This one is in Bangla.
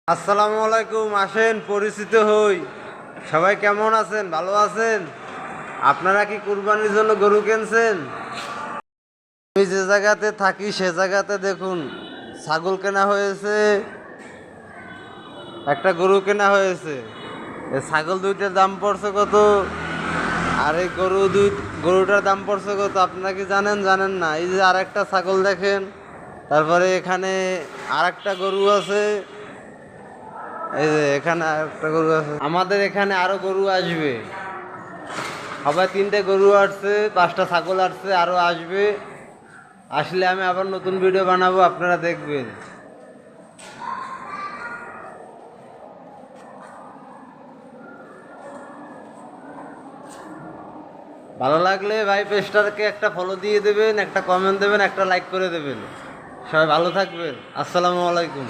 আসসালামু আলাইকুম। আসেন পরিচিত হই। সবাই কেমন আছেন? ভালো আছেন? আপনারা কি কুরবানির জন্য গরু কিনছেন? আমি যে জায়গাতে থাকি সে জায়গাতে দেখুন ছাগল কেনা হয়েছে, একটা গরু কেনা হয়েছে। এই ছাগল দুইটার দাম পড়ছে কত, আর এই গরুটার দাম পড়ছে কত আপনারা কি জানেন? জানেন না? এই যে আর একটা ছাগল দেখেন, তারপরে এখানে আর একটা গরু আছে, এই যে এখানে একটা গরু আছে। আমাদের এখানে আরো গরু আসবে, আবার 3টে গরু আসছে, 5টা ছাগল আসছে, আরো আসবে। আসলে আমি আবার নতুন ভিডিও বানাবো, আপনারা দেখবেন। ভালো লাগলে ভাই পেজটাকে একটা ফলো দিয়ে দেবেন, একটা কমেন্ট দেবেন, একটা লাইক করে দেবেন। সবাই ভালো থাকবেন। আসসালামু আলাইকুম।